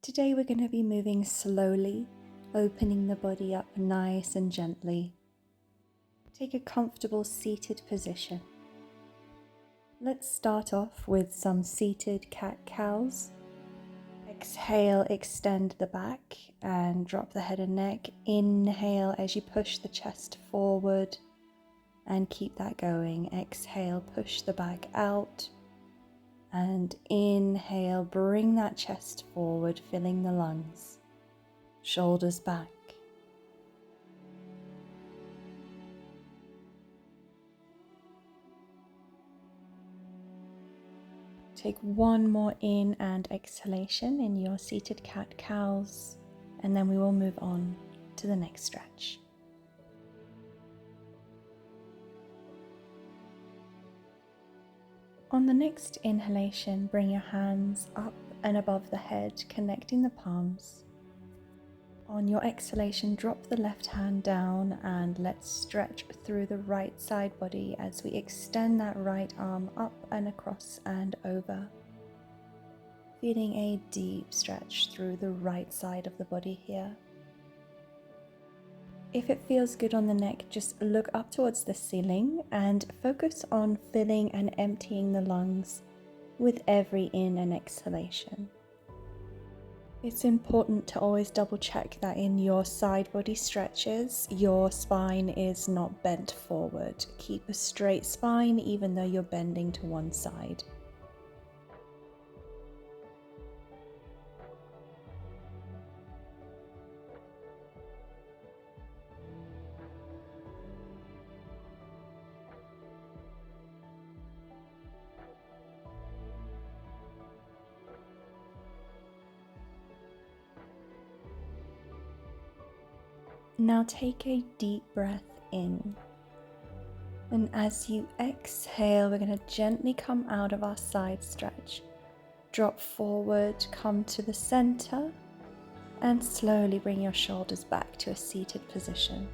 Today we're going to be moving slowly, opening the body up nice and gently. Take a comfortable seated position. Let's start off with some seated cat-cows. Exhale, extend the back and drop the head and neck. Inhale as you push the chest forward and keep that going. Exhale, push the back out. And inhale, bring that chest forward, filling the lungs. Shoulders back. Take one more in and exhalation in your seated cat-cows, and then we will move on to the next stretch. On the next inhalation, bring your hands up and above the head, connecting the palms. On your exhalation, drop the left hand down and let's stretch through the right side body as we extend that right arm up and across and over. Feeling a deep stretch through the right side of the body here. If it feels good on the neck, just look up towards the ceiling and focus on filling and emptying the lungs with every in and exhalation. It's important to always double check that in your side body stretches, your spine is not bent forward. Keep a straight spine even though you're bending to one side. Now take a deep breath in, and as you exhale, we're going to gently come out of our side stretch, drop forward, come to the center, and slowly bring your shoulders back to a seated position.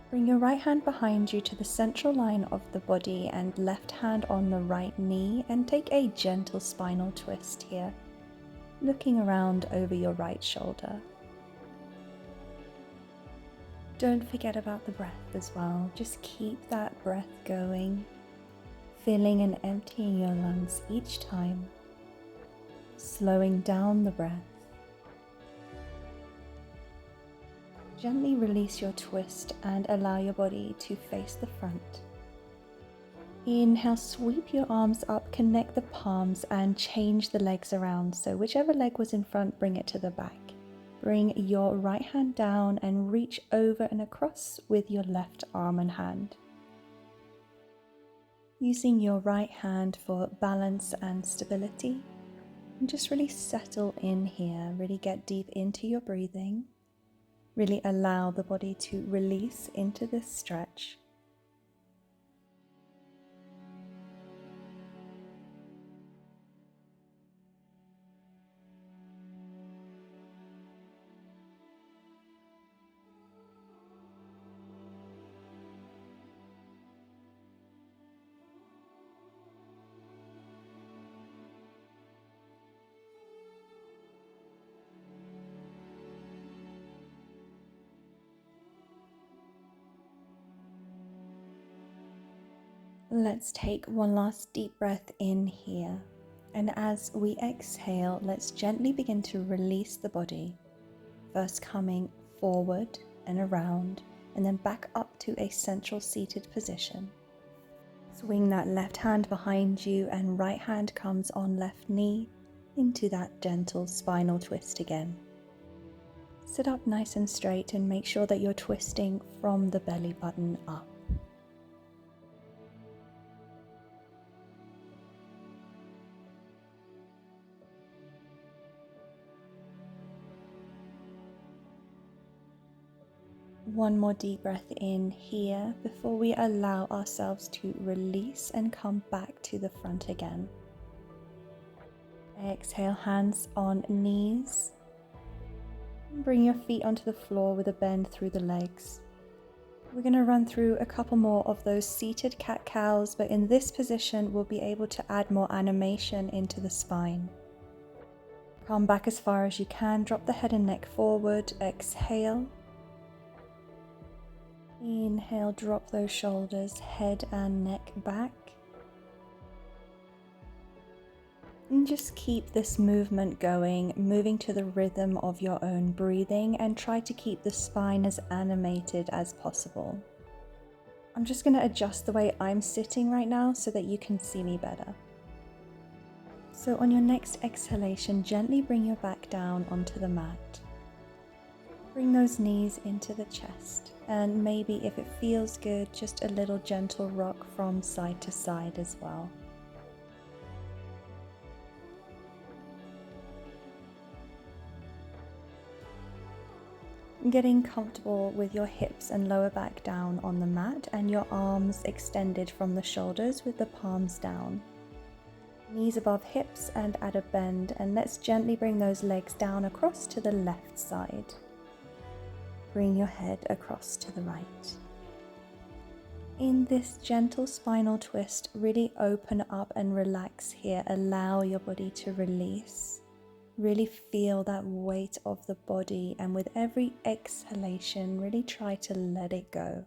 Bring your right hand behind you to the central line of the body and left hand on the right knee, and take a gentle spinal twist here, looking around over your right shoulder. Don't forget about the breath as well. Just keep that breath going, filling and emptying your lungs each time, slowing down the breath. Gently release your twist and allow your body to face the front. Inhale, sweep your arms up, connect the palms and change the legs around. So whichever leg was in front, bring it to the back. Bring your right hand down and reach over and across with your left arm and hand. Using your right hand for balance and stability. And just really settle in here, really get deep into your breathing. Really allow the body to release into this stretch. Let's take one last deep breath in here, and as we exhale, let's gently begin to release the body, first coming forward and around, and then back up to a central seated position. Swing that left hand behind you and right hand comes on left knee into that gentle spinal twist again. Sit up nice and straight and make sure that you're twisting from the belly button up. One more deep breath in here before we allow ourselves to release and come back to the front again. Exhale, hands on knees. Bring your feet onto the floor with a bend through the legs. We're going to run through a couple more of those seated cat-cows, but in this position we'll be able to add more animation into the spine. Come back as far as you can, drop the head and neck forward, exhale. Inhale, drop those shoulders, head and neck back. And just keep this movement going, moving to the rhythm of your own breathing, and try to keep the spine as animated as possible. I'm just going to adjust the way I'm sitting right now so that you can see me better. So on your next exhalation, gently bring your back down onto the mat. Bring those knees into the chest, and maybe if it feels good, just a little gentle rock from side to side as well. Getting comfortable with your hips and lower back down on the mat and your arms extended from the shoulders with the palms down. Knees above hips and at a bend, and let's gently bring those legs down across to the left side. Bring your head across to the right. In this gentle spinal twist, really open up and relax here. Allow your body to release. Really feel that weight of the body, and with every exhalation, really try to let it go.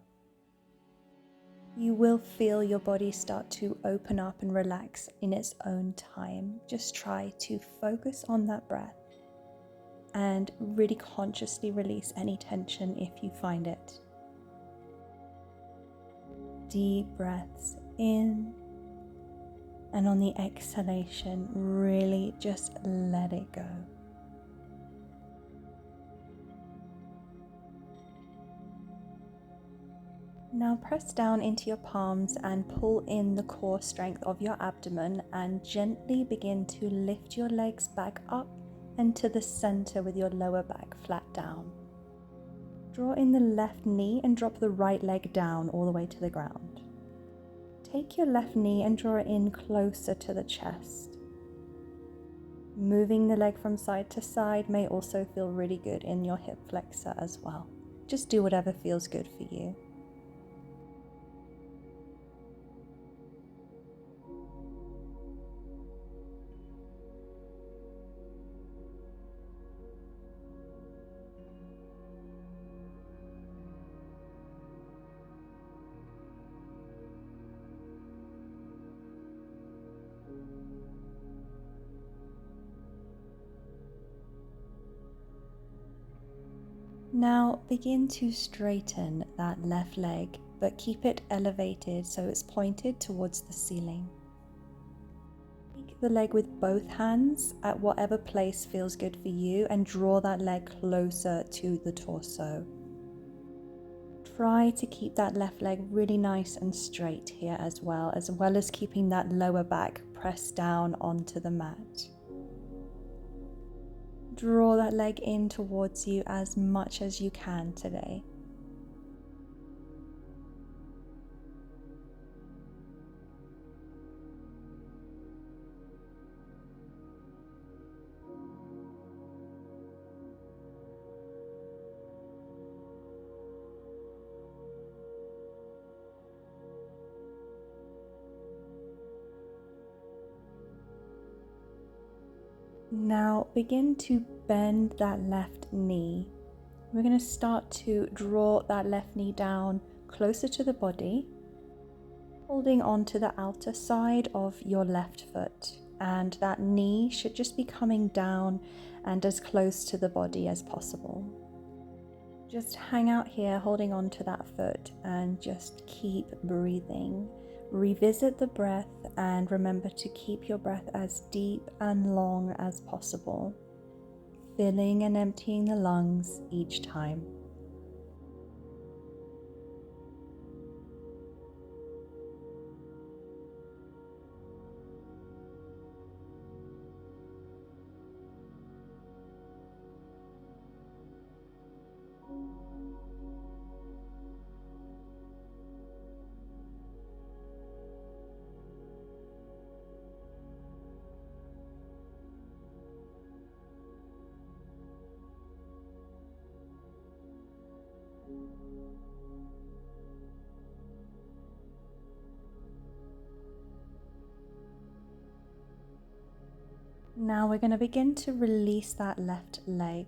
You will feel your body start to open up and relax in its own time. Just try to focus on that breath and really consciously release any tension if you find it. Deep breaths in, and on the exhalation, really just let it go. Now press down into your palms and pull in the core strength of your abdomen, and gently begin to lift your legs back up and to the center with your lower back flat down. Draw in the left knee and drop the right leg down all the way to the ground. Take your left knee and draw it in closer to the chest. Moving the leg from side to side may also feel really good in your hip flexor as well. Just do whatever feels good for you. Now begin to straighten that left leg, but keep it elevated so it's pointed towards the ceiling. Take the leg with both hands at whatever place feels good for you and draw that leg closer to the torso. Try to keep that left leg really nice and straight here as well as keeping that lower back pressed down onto the mat. Draw that leg in towards you as much as you can today. Now begin to bend that left knee. We're going to start to draw that left knee down closer to the body, holding on to the outer side of your left foot, and that knee should just be coming down and as close to the body as possible. Just hang out here holding on to that foot and just keep breathing. Revisit the breath and remember to keep your breath as deep and long as possible, filling and emptying the lungs each time. Now we're going to begin to release that left leg.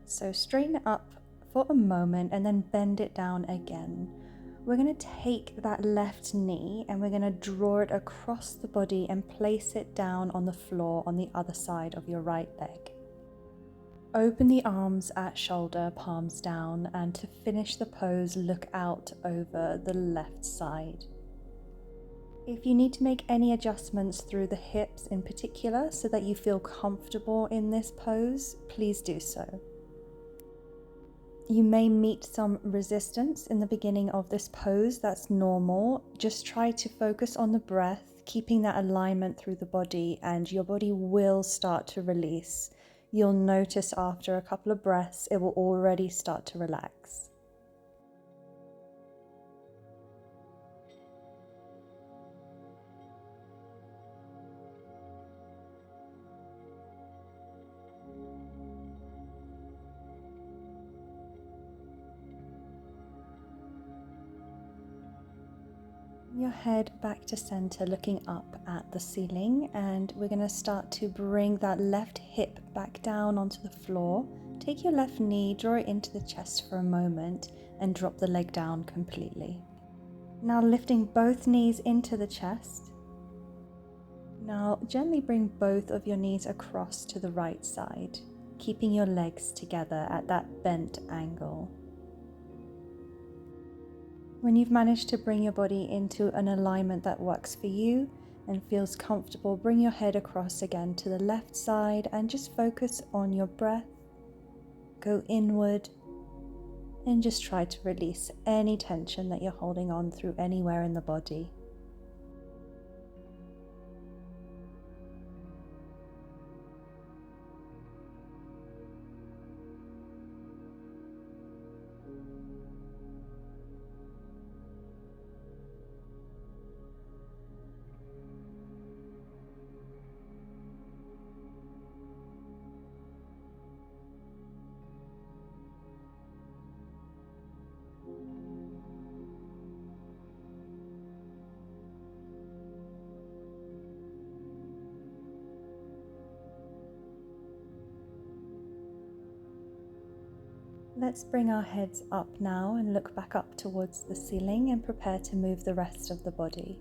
So straighten it up for a moment and then bend it down again. We're going to take that left knee and we're going to draw it across the body and place it down on the floor on the other side of your right leg. Open the arms at shoulder, palms down, and to finish the pose, look out over the left side. If you need to make any adjustments through the hips in particular so that you feel comfortable in this pose, please do so. You may meet some resistance in the beginning of this pose, that's normal. Just try to focus on the breath, keeping that alignment through the body, and your body will start to release. You'll notice after a couple of breaths, it will already start to relax. Your head back to center, looking up at the ceiling, and we're going to start to bring that left hip back down onto the floor. Take your left knee, draw it into the chest for a moment, and drop the leg down completely. Now lifting both knees into the chest. Now gently bring both of your knees across to the right side, keeping your legs together at that bent angle. When you've managed to bring your body into an alignment that works for you and feels comfortable, bring your head across again to the left side and just focus on your breath. Go inward and just try to release any tension that you're holding on through anywhere in the body. Let's bring our heads up now and look back up towards the ceiling and prepare to move the rest of the body.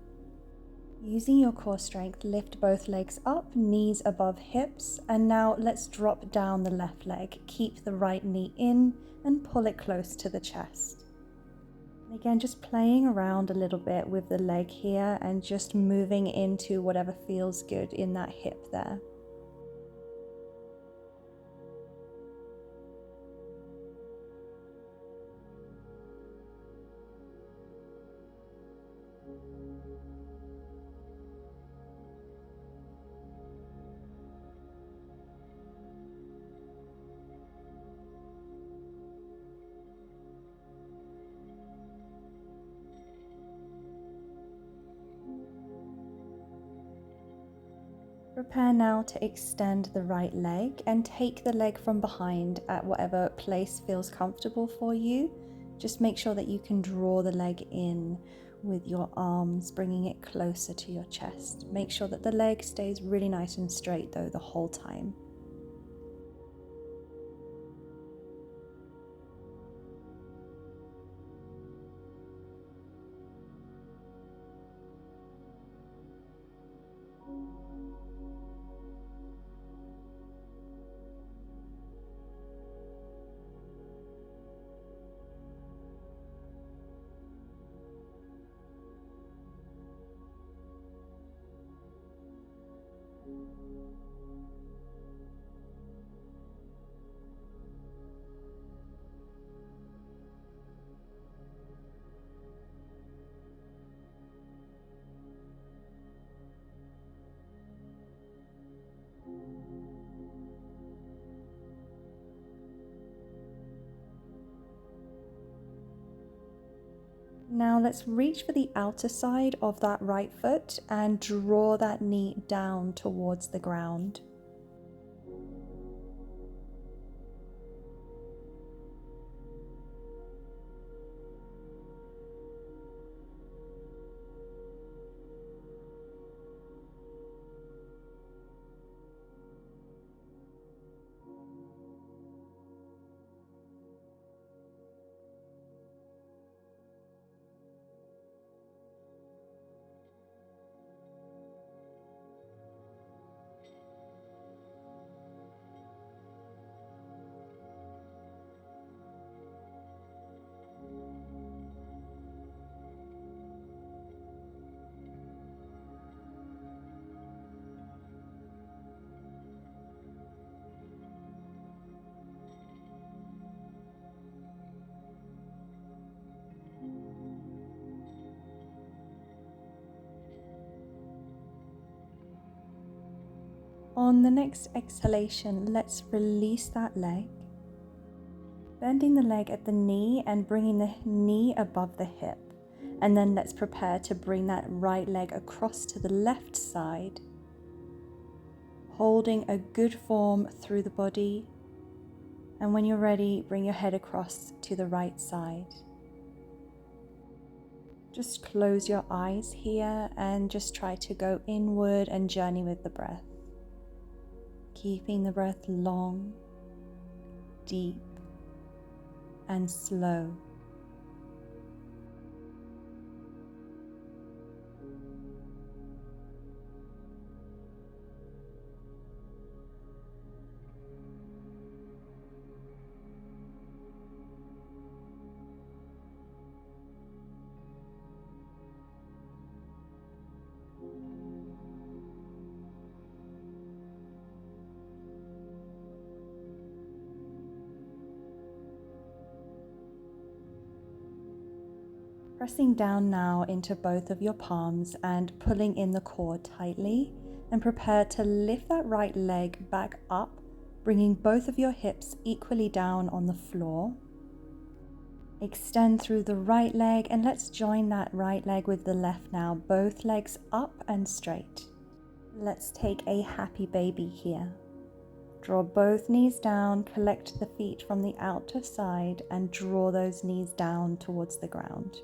Using your core strength, lift both legs up, knees above hips, and now let's drop down the left leg. Keep the right knee in and pull it close to the chest. And again, just playing around a little bit with the leg here and just moving into whatever feels good in that hip there. Prepare now to extend the right leg and take the leg from behind at whatever place feels comfortable for you. Just make sure that you can draw the leg in with your arms, bringing it closer to your chest. Make sure that the leg stays really nice and straight though the whole time. Now let's reach for the outer side of that right foot and draw that knee down towards the ground. On the next exhalation, let's release that leg, bending the leg at the knee and bringing the knee above the hip. And then let's prepare to bring that right leg across to the left side, holding a good form through the body. And when you're ready, bring your head across to the right side. Just close your eyes here and just try to go inward and journey with the breath. Keeping the breath long, deep, and slow. Pressing down now into both of your palms and pulling in the core tightly, and prepare to lift that right leg back up, bringing both of your hips equally down on the floor. Extend through the right leg and let's join that right leg with the left now, both legs up and straight. Let's take a happy baby here. Draw both knees down, collect the feet from the outer side and draw those knees down towards the ground.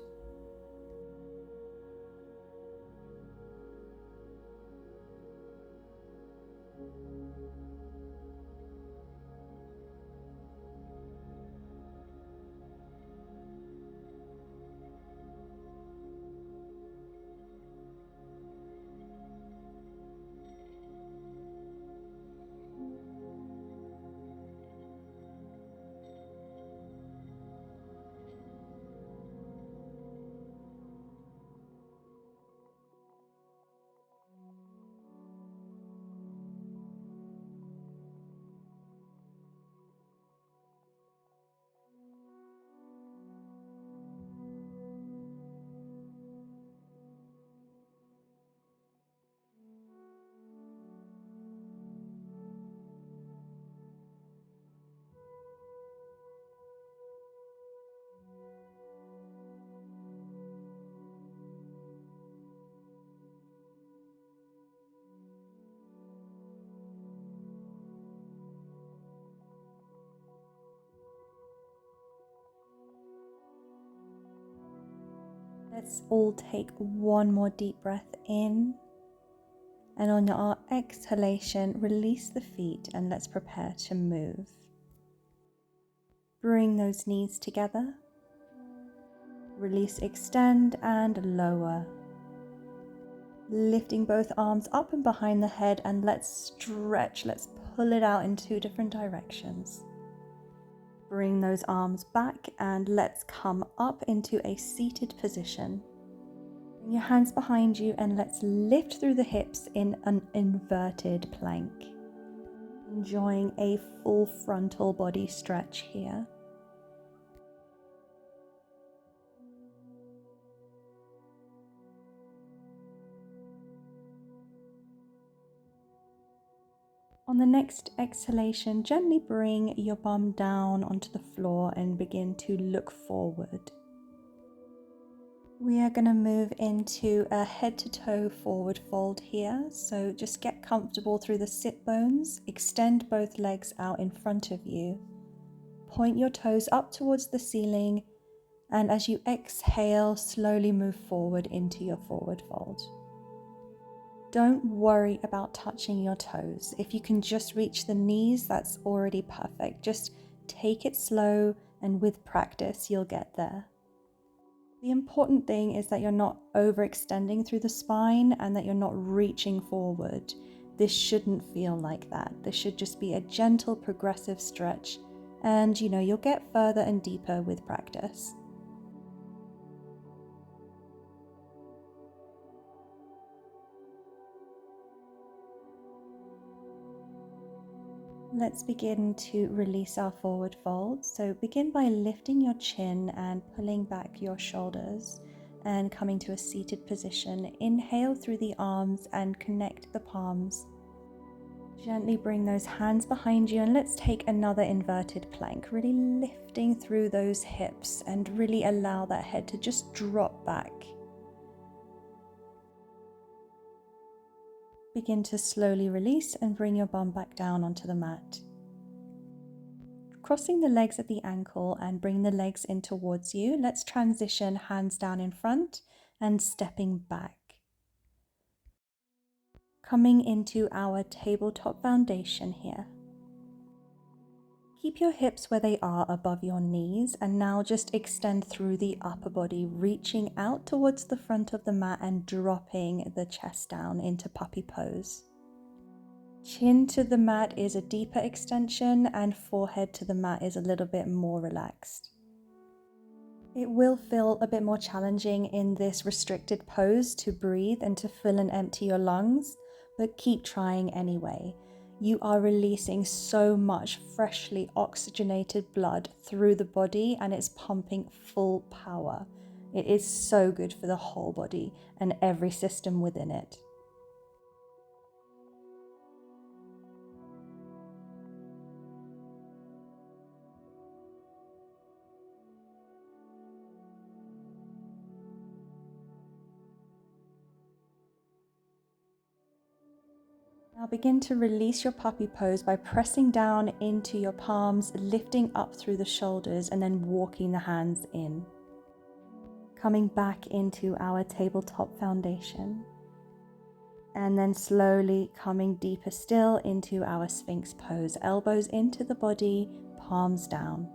Let's all take one more deep breath in, and on our exhalation, release the feet and let's prepare to move. Bring those knees together, release, extend and lower. Lifting both arms up and behind the head and let's stretch, let's pull it out in two different directions. Bring those arms back and let's come up into a seated position. Bring your hands behind you and let's lift through the hips in an inverted plank. Enjoying a full frontal body stretch here. On the next exhalation, gently bring your bum down onto the floor and begin to look forward. We are going to move into a head to toe forward fold here. So just get comfortable through the sit bones, extend both legs out in front of you. Point your toes up towards the ceiling, and as you exhale, slowly move forward into your forward fold. Don't worry about touching your toes. If you can just reach the knees, that's already perfect. Just take it slow, and with practice, you'll get there. The important thing is that you're not overextending through the spine and that you're not reaching forward. This shouldn't feel like that. This should just be a gentle, progressive stretch, and you'll get further and deeper with practice. Let's begin to release our forward fold. So begin by lifting your chin and pulling back your shoulders and coming to a seated position. Inhale through the arms and connect the palms. Gently bring those hands behind you and let's take another inverted plank, really lifting through those hips and really allow that head to just drop back. Begin to slowly release and bring your bum back down onto the mat. Crossing the legs at the ankle and bring the legs in towards you. Let's transition hands down in front and stepping back. Coming into our tabletop foundation here. Keep your hips where they are above your knees and now just extend through the upper body, reaching out towards the front of the mat and dropping the chest down into puppy pose. Chin to the mat is a deeper extension and forehead to the mat is a little bit more relaxed. It will feel a bit more challenging in this restricted pose to breathe and to fill and empty your lungs, but keep trying anyway. You are releasing so much freshly oxygenated blood through the body and it's pumping full power. It is so good for the whole body and every system within it. Now begin to release your puppy pose by pressing down into your palms, lifting up through the shoulders and then walking the hands in. Coming back into our tabletop foundation. And then slowly coming deeper still into our Sphinx pose. Elbows into the body, palms down.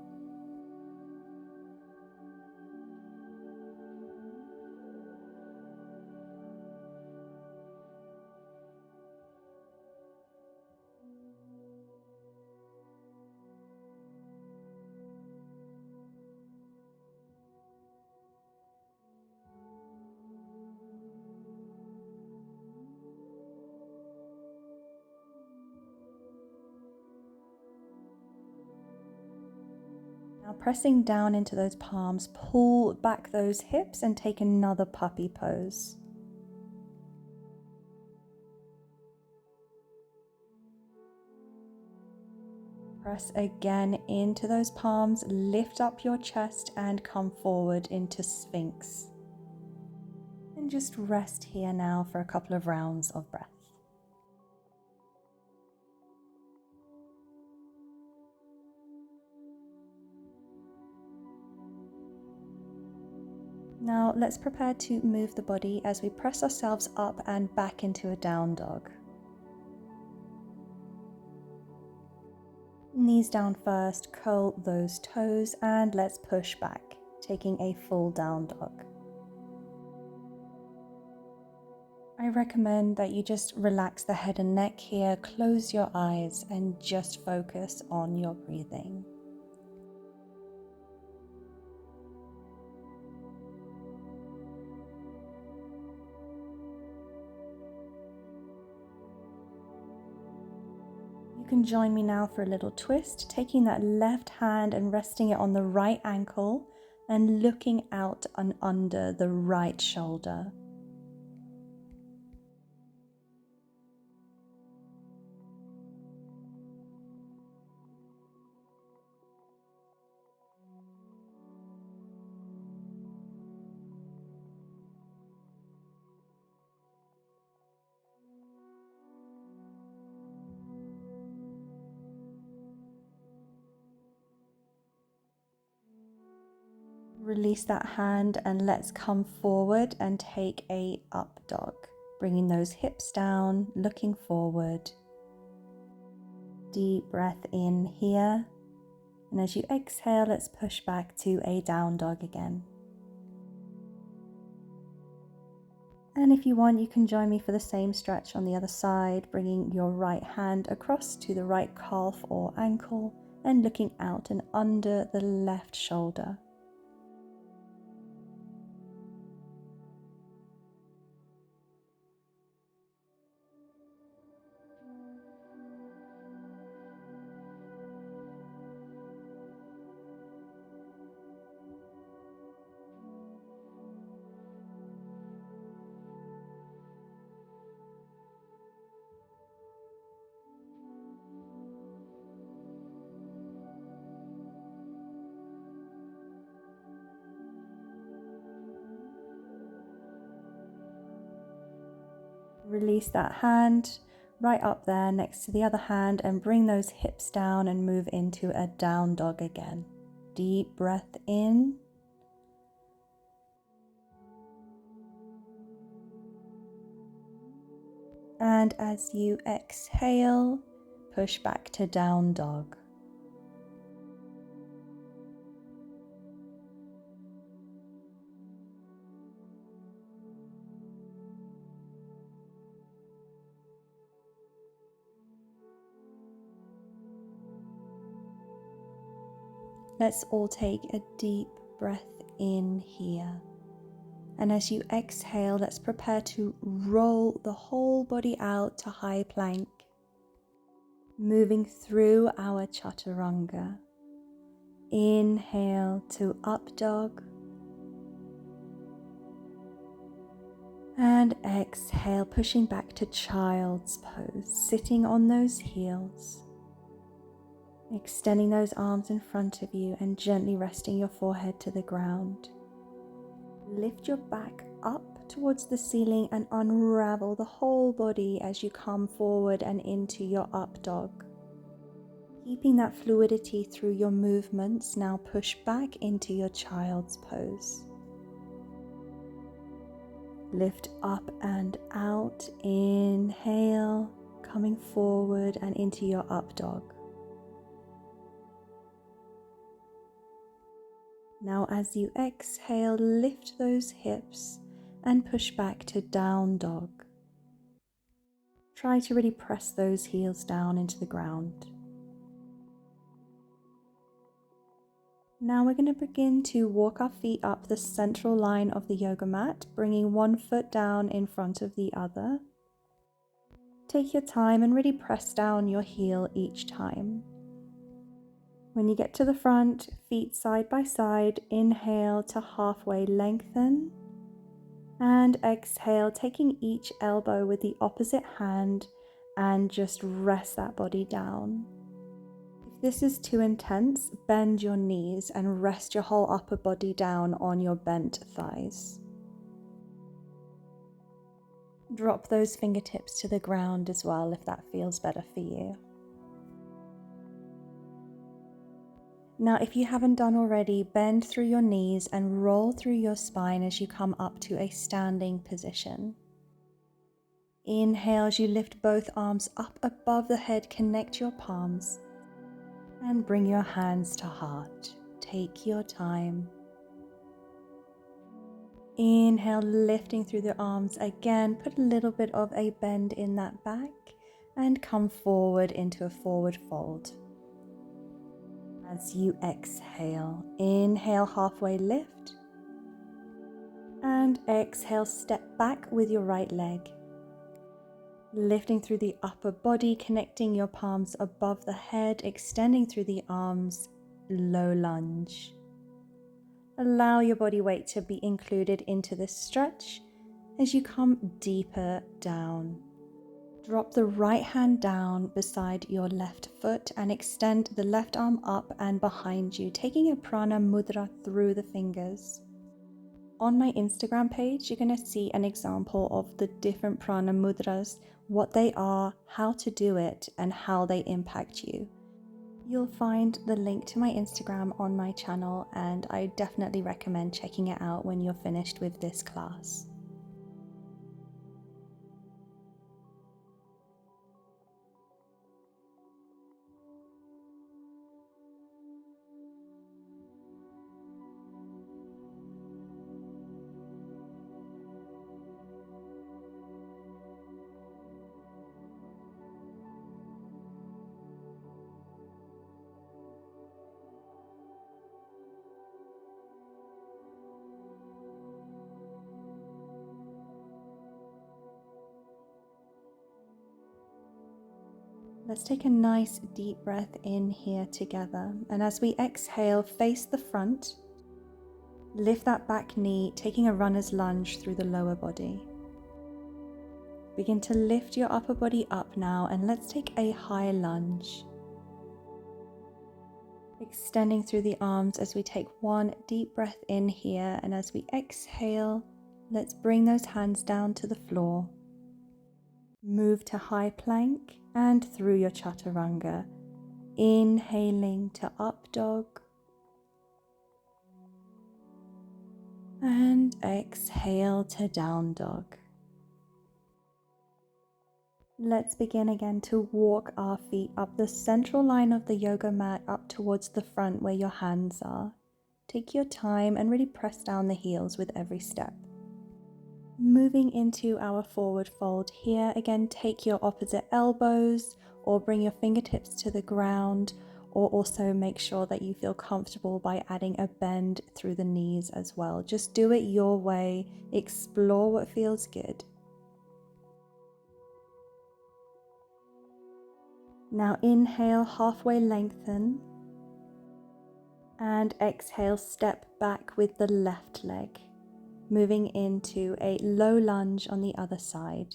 Now pressing down into those palms, pull back those hips and take another puppy pose. Press again into those palms, lift up your chest and come forward into Sphinx. And just rest here now for a couple of rounds of breath. Now let's prepare to move the body as we press ourselves up and back into a down dog. Knees down first, curl those toes and let's push back, taking a full down dog. I recommend that you just relax the head and neck here, close your eyes and just focus on your breathing. You can join me now for a little twist, taking that left hand and resting it on the right ankle and looking out and under the right shoulder. Release that hand and let's come forward and take a up dog, bringing those hips down, looking forward. Deep breath in here, and as you exhale, let's push back to a down dog again. And if you want, you can join me for the same stretch on the other side, bringing your right hand across to the right calf or ankle and looking out and under the left shoulder. Release that hand right up there next to the other hand and bring those hips down and move into a down dog again. Deep breath in. And as you exhale, push back to down dog. Let's all take a deep breath in here. And as you exhale, let's prepare to roll the whole body out to high plank, moving through our chaturanga. Inhale to up dog. And exhale, pushing back to child's pose, sitting on those heels. Extending those arms in front of you and gently resting your forehead to the ground. Lift your back up towards the ceiling and unravel the whole body as you come forward and into your up dog. Keeping that fluidity through your movements, now push back into your child's pose. Lift up and out, inhale, coming forward and into your up dog. Now as you exhale, lift those hips and push back to down dog. Try to really press those heels down into the ground. Now we're going to begin to walk our feet up the central line of the yoga mat, bringing one foot down in front of the other. Take your time and really press down your heel each time. When you get to the front, feet side by side, inhale to halfway lengthen. And exhale, taking each elbow with the opposite hand and just rest that body down. If this is too intense, bend your knees and rest your whole upper body down on your bent thighs. Drop those fingertips to the ground as well if that feels better for you. Now, if you haven't done already, bend through your knees and roll through your spine as you come up to a standing position. Inhale as you lift both arms up above the head, connect your palms, and bring your hands to heart. Take your time. Inhale, lifting through the arms again, put a little bit of a bend in that back, and come forward into a forward fold. As you exhale, inhale, halfway lift, and exhale, step back with your right leg. Lifting through the upper body, connecting your palms above the head, extending through the arms, low lunge. Allow your body weight to be included into this stretch as you come deeper down. Drop the right hand down beside your left foot and extend the left arm up and behind you, taking a prana mudra through the fingers. On my Instagram page, you're going to see an example of the different prana mudras, what they are, how to do it, and how they impact you. You'll find the link to my Instagram on my channel, and I definitely recommend checking it out when you're finished with this class. Let's take a nice deep breath in here together. And as we exhale, face the front. Lift that back knee, taking a runner's lunge through the lower body. Begin to lift your upper body up now, and let's take a high lunge. Extending through the arms as we take one deep breath in here, and as we exhale, let's bring those hands down to the floor. Move to high plank and through your chaturanga. Inhaling to up dog and exhale to down dog. Let's begin again to walk our feet up the central line of the yoga mat up towards the front where your hands are. Take your time and really press down the heels with every step. Moving into our forward fold here, again take your opposite elbows or bring your fingertips to the ground, or also make sure that you feel comfortable by adding a bend through the knees as well. Just do it your way, explore what feels good. Now inhale, halfway lengthen, and exhale, step back with the left leg, moving into a low lunge on the other side.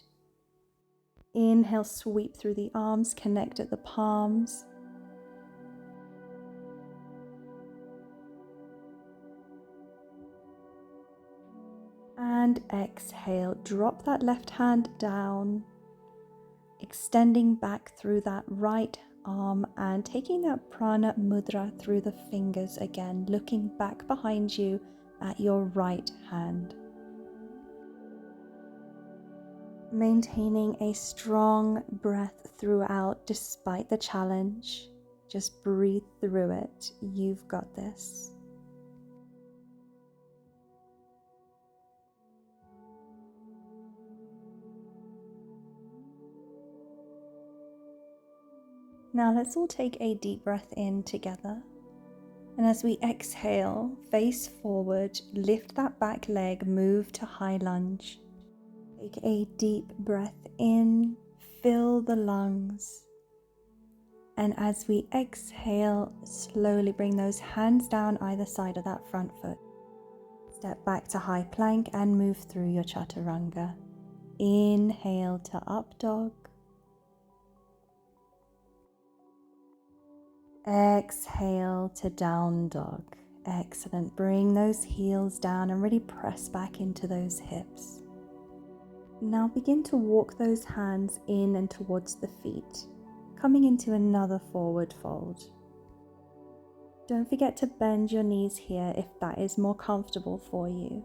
Inhale, sweep through the arms, connect at the palms. And exhale, drop that left hand down, extending back through that right arm and taking that prana mudra through the fingers again, looking back behind you at your right hand. Maintaining a strong breath throughout despite the challenge. Just breathe through it. You've got this. Now let's all take a deep breath in together. And as we exhale, face forward, lift that back leg, move to high lunge. Take a deep breath in, fill the lungs. And as we exhale, slowly bring those hands down either side of that front foot. Step back to high plank and move through your chaturanga. Inhale to up dog. Exhale to down dog. Excellent. Bring those heels down and really press back into those hips. Now begin to walk those hands in and towards the feet, coming into another forward fold. Don't forget to bend your knees here if that is more comfortable for you.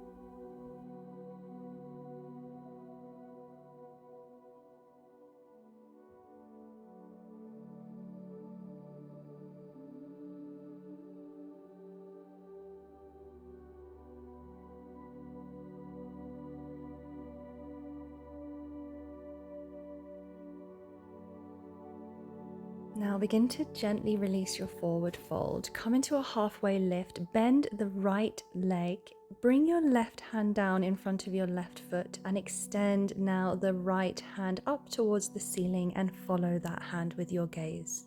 Now begin to gently release your forward fold. Come into a halfway lift, bend the right leg, bring your left hand down in front of your left foot and extend now the right hand up towards the ceiling and follow that hand with your gaze.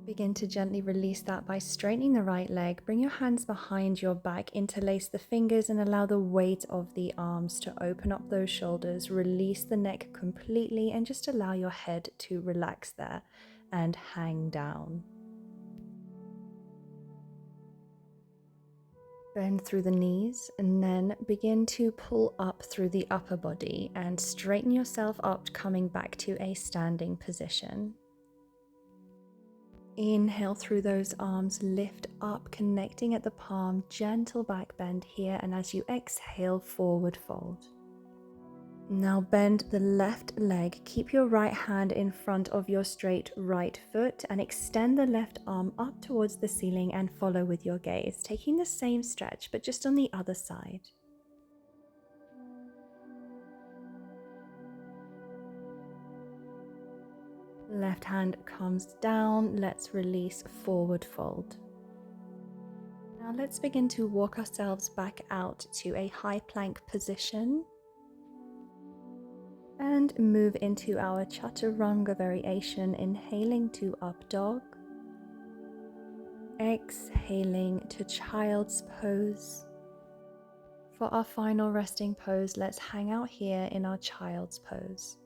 Begin to gently release that by straightening the right leg. Bring your hands behind your back, interlace the fingers and allow the weight of the arms to open up those shoulders. Release the neck completely and just allow your head to relax there and hang down. Bend through the knees and then begin to pull up through the upper body and straighten yourself up, coming back to a standing position. Inhale through those arms, lift up, connecting at the palm, gentle back bend here, and as you exhale, forward fold. Now bend the left leg, keep your right hand in front of your straight right foot and extend the left arm up towards the ceiling and follow with your gaze, taking the same stretch but just on the other side. Left hand comes down, let's release, forward fold. Now let's begin to walk ourselves back out to a high plank position and move into our chaturanga variation, inhaling to up dog, exhaling to child's pose. For our final resting pose, let's hang out here in our child's pose.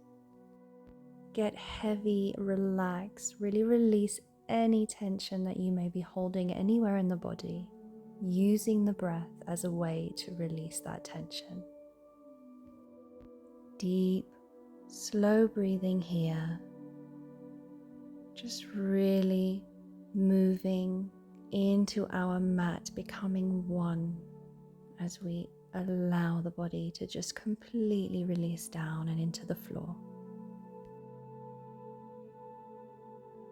Get heavy, relax, really release any tension that you may be holding anywhere in the body. using the breath as a way to release that tension. Deep, slow breathing here, just really moving into our mat, becoming one as we allow the body to just completely release down and into the floor.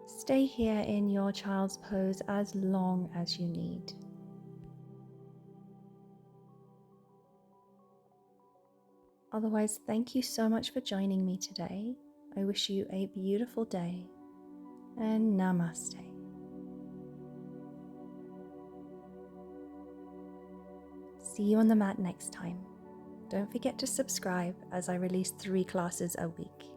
Stay here in your child's pose as long as you need. Otherwise, thank you so much for joining me today. I wish you a beautiful day, and namaste. See you on the mat next time. Don't forget to subscribe as I release 3 classes a week.